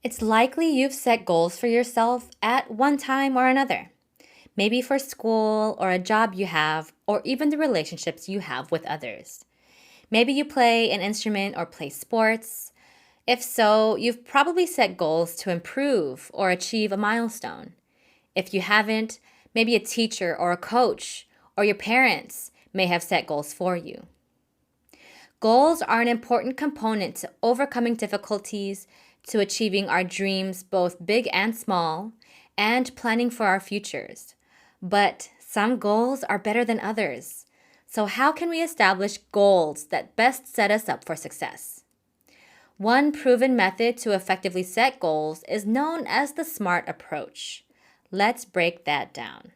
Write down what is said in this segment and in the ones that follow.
It's likely you've set goals for yourself at one time or another, maybe for school or a job you have, or even the relationships you have with others. Maybe you play an instrument or play sports. If so, you've probably set goals to improve or achieve a milestone. If you haven't, maybe a teacher or a coach or your parents may have set goals for you. Goals are an important component to overcoming difficulties, to achieving our dreams, both big and small, and planning for our futures. But some goals are better than others. So, how can we establish goals that best set us up for success? One proven method to effectively set goals is known as the SMART approach. Let's break that down.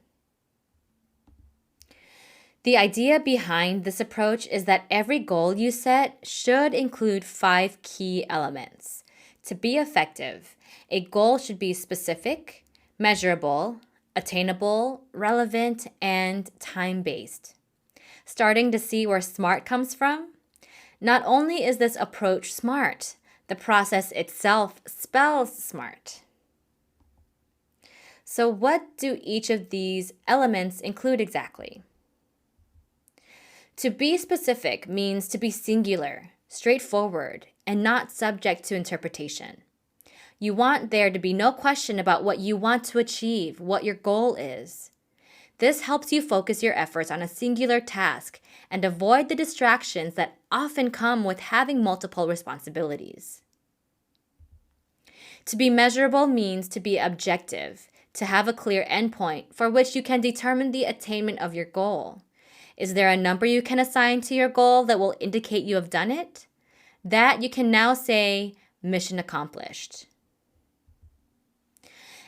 The idea behind this approach is that every goal you set should include 5 key elements. To be effective, a goal should be specific, measurable, attainable, relevant, and time-based. Starting to see where SMART comes from? Not only is this approach smart, the process itself spells smart. So, what do each of these elements include exactly? To be specific means to be singular, straightforward, and not subject to interpretation. You want there to be no question about what you want to achieve, what your goal is. This helps you focus your efforts on a singular task and avoid the distractions that often come with having multiple responsibilities. To be measurable means to be objective, to have a clear endpoint for which you can determine the attainment of your goal. Is there a number you can assign to your goal that will indicate you have done it? That you can now say, mission accomplished.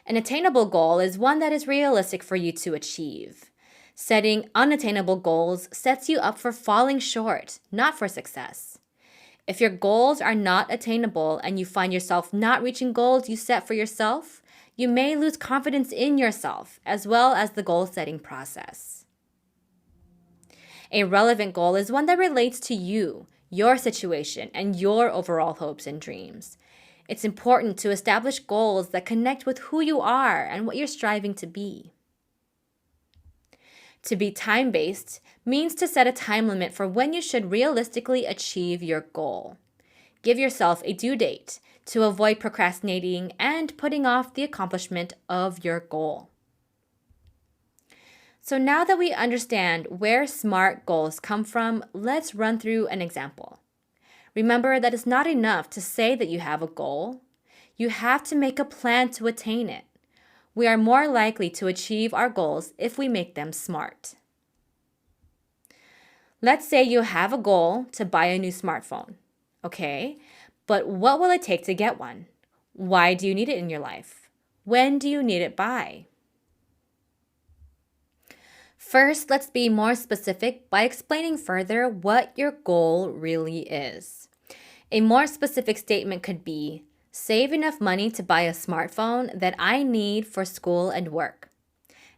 An attainable goal is one that is realistic for you to achieve. Setting unattainable goals sets you up for falling short, not for success. If your goals are not attainable and you find yourself not reaching goals you set for yourself, you may lose confidence in yourself as well as the goal-setting process. A relevant goal is one that relates to you, your situation, and your overall hopes and dreams. It's important to establish goals that connect with who you are and what you're striving to be. To be time-based means to set a time limit for when you should realistically achieve your goal. Give yourself a due date to avoid procrastinating and putting off the accomplishment of your goal. So now that we understand where SMART goals come from, let's run through an example. Remember that it's not enough to say that you have a goal. You have to make a plan to attain it. We are more likely to achieve our goals if we make them SMART. Let's say you have a goal to buy a new smartphone. Okay, but what will it take to get one? Why do you need it in your life? When do you need it by? First, let's be more specific by explaining further what your goal really is. A more specific statement could be, save enough money to buy a smartphone that I need for school and work.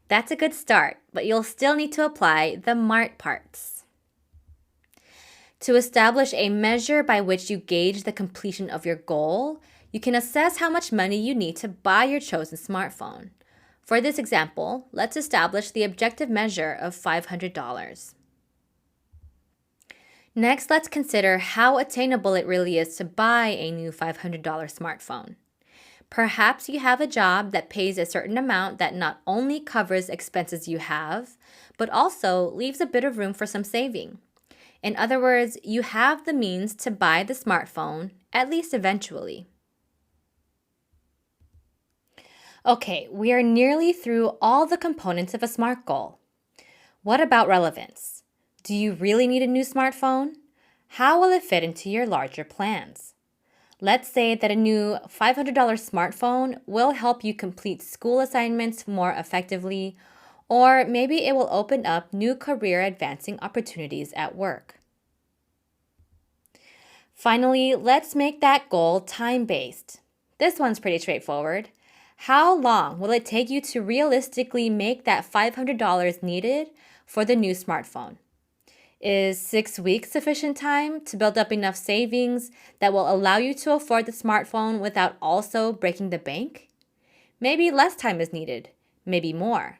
That's a good start, but you'll still need to apply the MART parts. To establish a measure by which you gauge the completion of your goal, you can assess how much money you need to buy your chosen smartphone. For this example, let's establish the objective measure of $500. Next, let's consider how attainable it really is to buy a new $500 smartphone. Perhaps you have a job that pays a certain amount that not only covers expenses you have, but also leaves a bit of room for some saving. In other words, you have the means to buy the smartphone, at least eventually. Okay, we are nearly through all the components of a SMART goal. What about relevance? Do you really need a new smartphone? How will it fit into your larger plans? Let's say that a new $500 smartphone will help you complete school assignments more effectively, or maybe it will open up new career advancing opportunities at work. Finally, let's make that goal time-based. This one's pretty straightforward. How long will it take you to realistically make that $500 needed for the new smartphone? Is 6 weeks sufficient time to build up enough savings that will allow you to afford the smartphone without also breaking the bank? Maybe less time is needed, maybe more.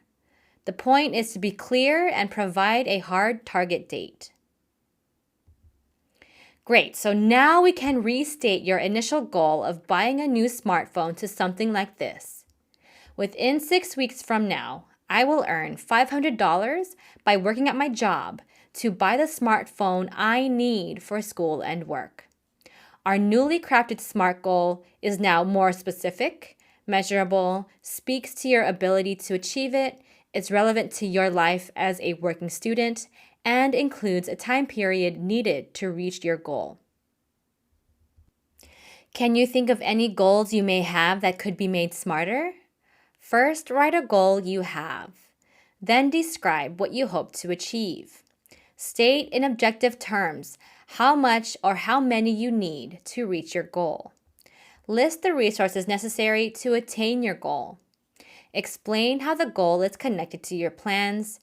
The point is to be clear and provide a hard target date. Great, so now we can restate your initial goal of buying a new smartphone to something like this. Within 6 weeks from now, I will earn $500 by working at my job to buy the smartphone I need for school and work. Our newly crafted SMART goal is now more specific, measurable, speaks to your ability to achieve it, is relevant to your life as a working student, and includes a time period needed to reach your goal. Can you think of any goals you may have that could be made smarter? First, write a goal you have. Then describe what you hope to achieve. State in objective terms how much or how many you need to reach your goal. List the resources necessary to attain your goal. Explain how the goal is connected to your plans,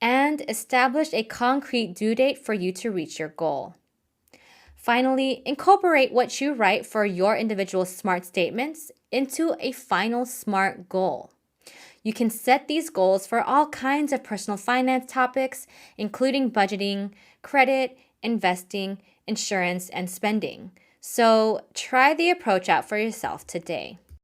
and establish a concrete due date for you to reach your goal. Finally, incorporate what you write for your individual SMART statements into a final SMART goal. You can set these goals for all kinds of personal finance topics, including budgeting, credit, investing, insurance, and spending. So try the approach out for yourself today.